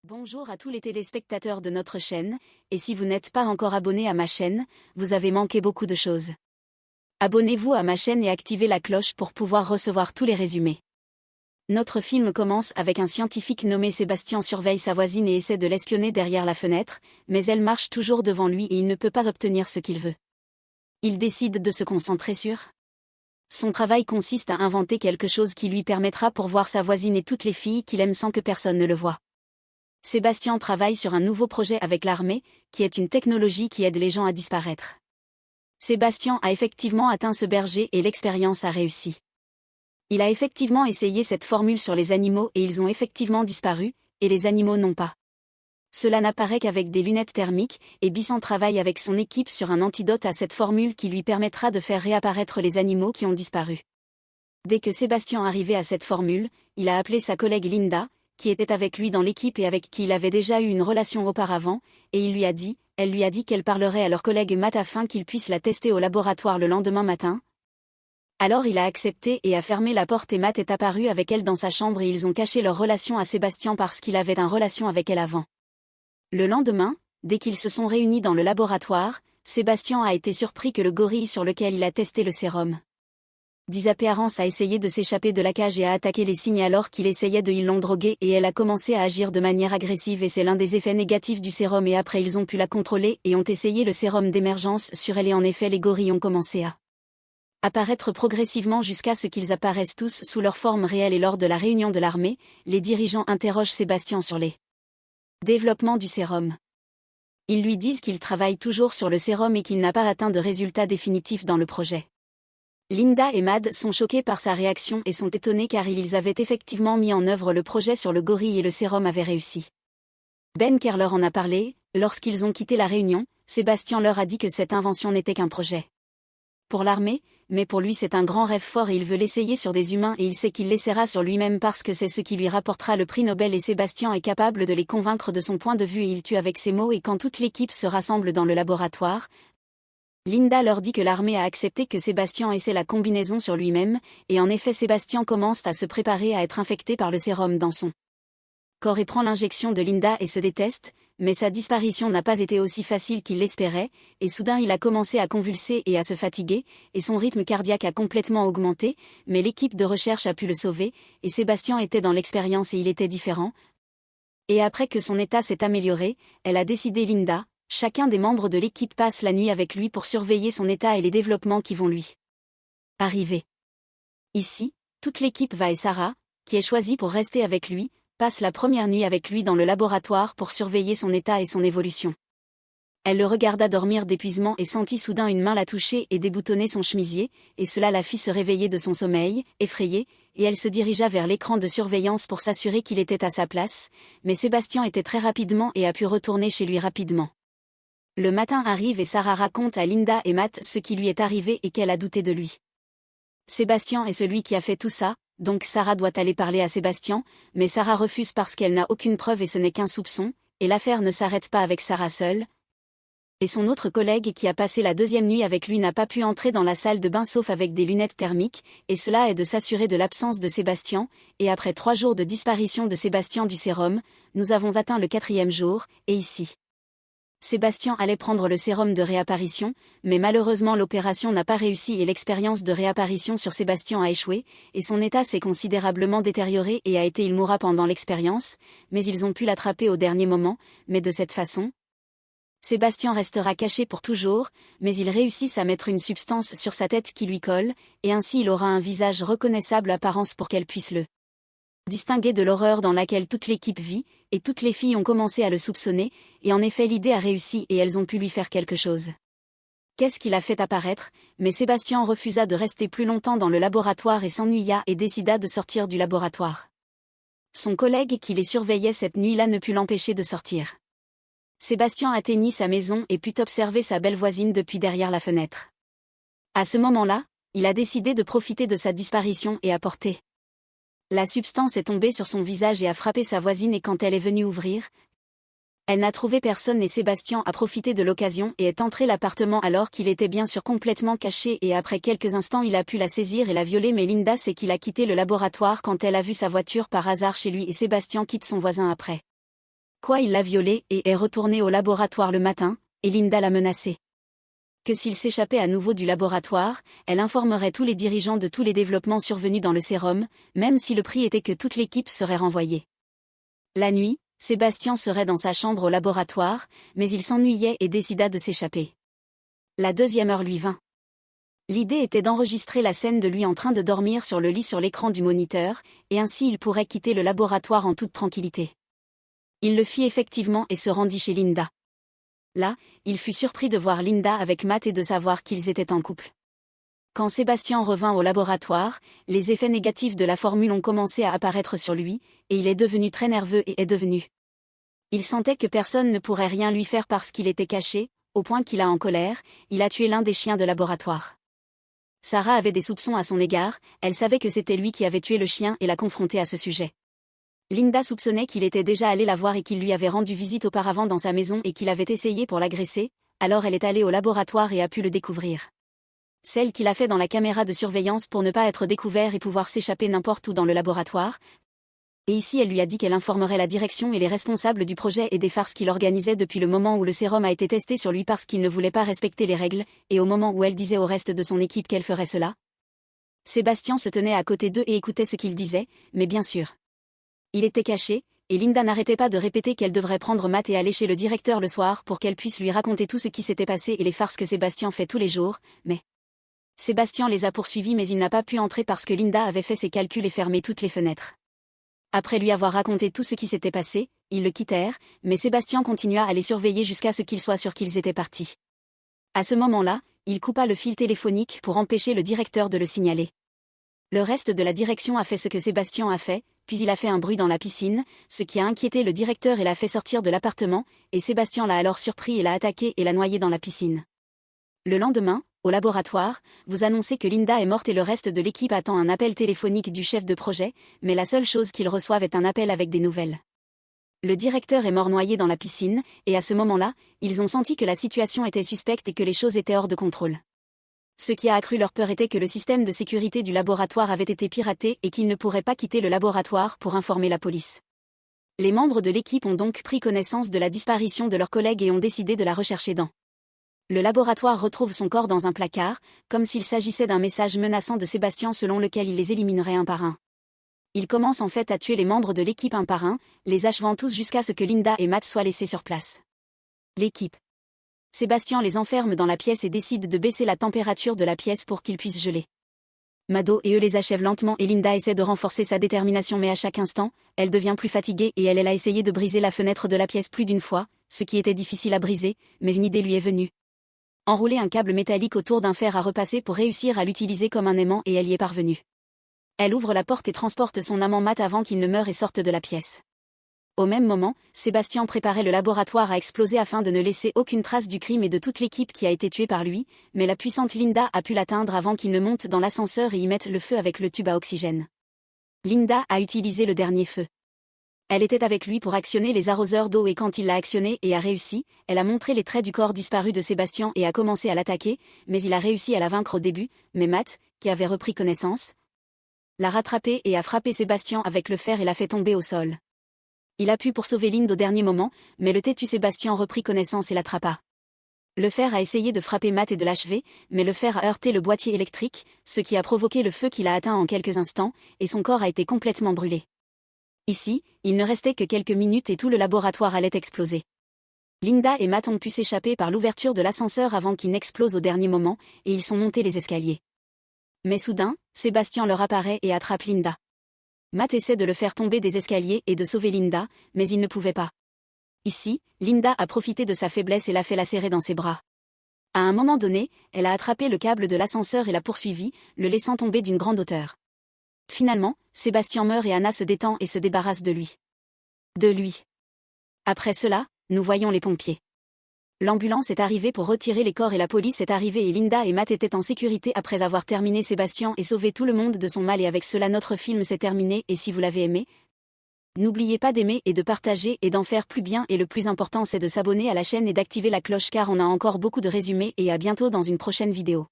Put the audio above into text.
Bonjour à tous les téléspectateurs de notre chaîne, et si vous n'êtes pas encore abonné à ma chaîne, vous avez manqué beaucoup de choses. Abonnez-vous à ma chaîne et activez la cloche pour pouvoir recevoir tous les résumés. Notre film commence avec un scientifique nommé Sébastien surveille sa voisine et essaie de l'espionner derrière la fenêtre, mais elle marche toujours devant lui et il ne peut pas obtenir ce qu'il veut. Il décide de se concentrer sur son travail consiste à inventer quelque chose qui lui permettra pour voir sa voisine et toutes les filles qu'il aime sans que personne ne le voie. Sébastien travaille sur un nouveau projet avec l'armée, qui est une technologie qui aide les gens à disparaître. Sébastien a effectivement atteint ce berger et l'expérience a réussi. Il a effectivement essayé cette formule sur les animaux et ils ont effectivement disparu, et les animaux n'ont pas. Cela n'apparaît qu'avec des lunettes thermiques, et Bissan travaille avec son équipe sur un antidote à cette formule qui lui permettra de faire réapparaître les animaux qui ont disparu. Dès que Sébastien arrivait à cette formule, il a appelé sa collègue Linda, qui était avec lui dans l'équipe et avec qui il avait déjà eu une relation auparavant, et elle lui a dit qu'elle parlerait à leur collègue Matt afin qu'il puisse la tester au laboratoire le lendemain matin. Alors il a accepté et a fermé la porte et Matt est apparu avec elle dans sa chambre et ils ont caché leur relation à Sébastien parce qu'il avait une relation avec elle avant. Le lendemain, dès qu'ils se sont réunis dans le laboratoire, Sébastien a été surpris que le gorille sur lequel il a testé le sérum Disappearance a essayé de s'échapper de la cage et a attaqué les cygnes alors qu'il essayait de ils l'ont droguée et elle a commencé à agir de manière agressive et c'est l'un des effets négatifs du sérum et après ils ont pu la contrôler et ont essayé le sérum d'émergence sur elle et en effet les gorilles ont commencé à apparaître progressivement jusqu'à ce qu'ils apparaissent tous sous leur forme réelle et lors de la réunion de l'armée, les dirigeants interrogent Sébastien sur les développements du sérum. Ils lui disent qu'il travaille toujours sur le sérum et qu'il n'a pas atteint de résultats définitifs dans le projet. Linda et Mad sont choqués par sa réaction et sont étonnés car ils avaient effectivement mis en œuvre le projet sur le gorille et le sérum avait réussi. Ben Kerr leur en a parlé, lorsqu'ils ont quitté la réunion, Sébastien leur a dit que cette invention n'était qu'un projet pour l'armée, mais pour lui c'est un grand rêve fort et il veut l'essayer sur des humains et il sait qu'il l'essaiera sur lui-même parce que c'est ce qui lui rapportera le prix Nobel et Sébastien est capable de les convaincre de son point de vue et il tue avec ses mots et quand toute l'équipe se rassemble dans le laboratoire, Linda leur dit que l'armée a accepté que Sébastien essaie la combinaison sur lui-même, et en effet Sébastien commence à se préparer à être infecté par le sérum dans son corps et prend l'injection de Linda et se déteste, mais sa disparition n'a pas été aussi facile qu'il l'espérait, et soudain il a commencé à convulser et à se fatiguer, et son rythme cardiaque a complètement augmenté, mais l'équipe de recherche a pu le sauver, et Sébastien était dans l'expérience et il était différent. Et après que son état s'est amélioré, elle a décidé Linda. Chacun des membres de l'équipe passe la nuit avec lui pour surveiller son état et les développements qui vont lui arriver. Ici, toute l'équipe va et Sarah, qui est choisie pour rester avec lui, passe la première nuit avec lui dans le laboratoire pour surveiller son état et son évolution. Elle le regarda dormir d'épuisement et sentit soudain une main la toucher et déboutonner son chemisier, et cela la fit se réveiller de son sommeil, effrayée, et elle se dirigea vers l'écran de surveillance pour s'assurer qu'il était à sa place, mais Sébastien était très rapidement et a pu retourner chez lui rapidement. Le matin arrive et Sarah raconte à Linda et Matt ce qui lui est arrivé et qu'elle a douté de lui. Sébastien est celui qui a fait tout ça, donc Sarah doit aller parler à Sébastien, mais Sarah refuse parce qu'elle n'a aucune preuve et ce n'est qu'un soupçon, et l'affaire ne s'arrête pas avec Sarah seule. Et son autre collègue qui a passé la deuxième nuit avec lui n'a pas pu entrer dans la salle de bain sauf avec des lunettes thermiques, et cela est de s'assurer de l'absence de Sébastien, et après 3 jours de disparition de Sébastien du sérum, nous avons atteint le 4e jour, et ici. Sébastien allait prendre le sérum de réapparition, mais malheureusement l'opération n'a pas réussi et l'expérience de réapparition sur Sébastien a échoué, et son état s'est considérablement détérioré et il mourra pendant l'expérience, mais ils ont pu l'attraper au dernier moment, mais de cette façon, Sébastien restera caché pour toujours, mais ils réussissent à mettre une substance sur sa tête qui lui colle, et ainsi il aura un visage reconnaissable apparence pour qu'elle puisse le distinguer de l'horreur dans laquelle toute l'équipe vit, et toutes les filles ont commencé à le soupçonner, et en effet l'idée a réussi et elles ont pu lui faire quelque chose. Qu'est-ce qu'il a fait apparaître, mais Sébastien refusa de rester plus longtemps dans le laboratoire et s'ennuya et décida de sortir du laboratoire. Son collègue qui les surveillait cette nuit-là ne put l'empêcher de sortir. Sébastien atteignit sa maison et put observer sa belle voisine depuis derrière la fenêtre. À ce moment-là, il a décidé de profiter de sa disparition et apporter. La substance est tombée sur son visage et a frappé sa voisine et quand elle est venue ouvrir, elle n'a trouvé personne et Sébastien a profité de l'occasion et est entré l'appartement alors qu'il était bien sûr complètement caché et après quelques instants il a pu la saisir et la violer mais Linda sait qu'il a quitté le laboratoire quand elle a vu sa voiture par hasard chez lui et Sébastien quitte son voisin après. Quoi, il l'a violée et est retourné au laboratoire le matin, et Linda l'a menacé. Que s'il s'échappait à nouveau du laboratoire, elle informerait tous les dirigeants de tous les développements survenus dans le sérum, même si le prix était que toute l'équipe serait renvoyée. La nuit, Sébastien serait dans sa chambre au laboratoire, mais il s'ennuyait et décida de s'échapper. La deuxième heure lui vint. L'idée était d'enregistrer la scène de lui en train de dormir sur le lit sur l'écran du moniteur, et ainsi il pourrait quitter le laboratoire en toute tranquillité. Il le fit effectivement et se rendit chez Linda. Là, il fut surpris de voir Linda avec Matt et de savoir qu'ils étaient en couple. Quand Sébastien revint au laboratoire, les effets négatifs de la formule ont commencé à apparaître sur lui, et il est devenu très nerveux et est devenu. Il sentait que personne ne pourrait rien lui faire parce qu'il était caché, au point qu'il a en colère, il a tué l'un des chiens de laboratoire. Sarah avait des soupçons à son égard, elle savait que c'était lui qui avait tué le chien et l'a confronté à ce sujet. Linda soupçonnait qu'il était déjà allé la voir et qu'il lui avait rendu visite auparavant dans sa maison et qu'il avait essayé pour l'agresser, alors elle est allée au laboratoire et a pu le découvrir. Celle qu'il a fait dans la caméra de surveillance pour ne pas être découvert et pouvoir s'échapper n'importe où dans le laboratoire. Et ici elle lui a dit qu'elle informerait la direction et les responsables du projet et des farces qu'il organisait depuis le moment où le sérum a été testé sur lui parce qu'il ne voulait pas respecter les règles, et au moment où elle disait au reste de son équipe qu'elle ferait cela. Sébastien se tenait à côté d'eux et écoutait ce qu'il disait, mais bien sûr. Il était caché, et Linda n'arrêtait pas de répéter qu'elle devrait prendre Matt et aller chez le directeur le soir pour qu'elle puisse lui raconter tout ce qui s'était passé et les farces que Sébastien fait tous les jours, mais... Sébastien les a poursuivis mais il n'a pas pu entrer parce que Linda avait fait ses calculs et fermé toutes les fenêtres. Après lui avoir raconté tout ce qui s'était passé, ils le quittèrent, mais Sébastien continua à les surveiller jusqu'à ce qu'il soit sûr qu'ils étaient partis. À ce moment-là, il coupa le fil téléphonique pour empêcher le directeur de le signaler. Le reste de la direction a fait ce que Sébastien a fait, puis il a fait un bruit dans la piscine, ce qui a inquiété le directeur et l'a fait sortir de l'appartement, et Sébastien l'a alors surpris et l'a attaqué et l'a noyé dans la piscine. Le lendemain, au laboratoire, vous annoncez que Linda est morte et le reste de l'équipe attend un appel téléphonique du chef de projet, mais la seule chose qu'ils reçoivent est un appel avec des nouvelles. Le directeur est mort noyé dans la piscine, et à ce moment-là, ils ont senti que la situation était suspecte et que les choses étaient hors de contrôle. Ce qui a accru leur peur était que le système de sécurité du laboratoire avait été piraté et qu'ils ne pourraient pas quitter le laboratoire pour informer la police. Les membres de l'équipe ont donc pris connaissance de la disparition de leur collègue et ont décidé de la rechercher dans. Le laboratoire retrouve son corps dans un placard, comme s'il s'agissait d'un message menaçant de Sébastien selon lequel il les éliminerait un par un. Il commence en fait à tuer les membres de l'équipe un par un, les achevant tous jusqu'à ce que Linda et Matt soient laissés sur place. L'équipe. Sébastien les enferme dans la pièce et décide de baisser la température de la pièce pour qu'ils puissent geler. Mado et eux les achèvent lentement et Linda essaie de renforcer sa détermination mais à chaque instant, elle devient plus fatiguée et elle a essayé de briser la fenêtre de la pièce plus d'une fois, ce qui était difficile à briser, mais une idée lui est venue. Enrouler un câble métallique autour d'un fer à repasser pour réussir à l'utiliser comme un aimant et elle y est parvenue. Elle ouvre la porte et transporte son amant Matt avant qu'il ne meure et sorte de la pièce. Au même moment, Sébastien préparait le laboratoire à exploser afin de ne laisser aucune trace du crime et de toute l'équipe qui a été tuée par lui, mais la puissante Linda a pu l'atteindre avant qu'il ne monte dans l'ascenseur et y mette le feu avec le tube à oxygène. Linda a utilisé le dernier feu. Elle était avec lui pour actionner les arroseurs d'eau et quand il l'a actionné et a réussi, elle a montré les traits du corps disparu de Sébastien et a commencé à l'attaquer, mais il a réussi à la vaincre au début, mais Matt, qui avait repris connaissance, l'a rattrapé et a frappé Sébastien avec le fer et l'a fait tomber au sol. Il a pu pour sauver Linda au dernier moment, mais le têtu Sébastien reprit connaissance et l'attrapa. Le fer a essayé de frapper Matt et de l'achever, mais le fer a heurté le boîtier électrique, ce qui a provoqué le feu qui l'a atteint en quelques instants, et son corps a été complètement brûlé. Ici, il ne restait que quelques minutes et tout le laboratoire allait exploser. Linda et Matt ont pu s'échapper par l'ouverture de l'ascenseur avant qu'il n'explose au dernier moment, et ils sont montés les escaliers. Mais soudain, Sébastien leur apparaît et attrape Linda. Matt essaie de le faire tomber des escaliers et de sauver Linda, mais il ne pouvait pas. Ici, Linda a profité de sa faiblesse et l'a fait la serrer dans ses bras. À un moment donné, elle a attrapé le câble de l'ascenseur et l'a poursuivi, le laissant tomber d'une grande hauteur. Finalement, Sébastien meurt et Anna se détend et se débarrasse de lui. Après cela, nous voyons les pompiers. L'ambulance est arrivée pour retirer les corps et la police est arrivée et Linda et Matt étaient en sécurité après avoir terminé Sébastien et sauvé tout le monde de son mal et avec cela notre film s'est terminé et si vous l'avez aimé, n'oubliez pas d'aimer et de partager et d'en faire plus bien et le plus important c'est de s'abonner à la chaîne et d'activer la cloche car on a encore beaucoup de résumés et à bientôt dans une prochaine vidéo.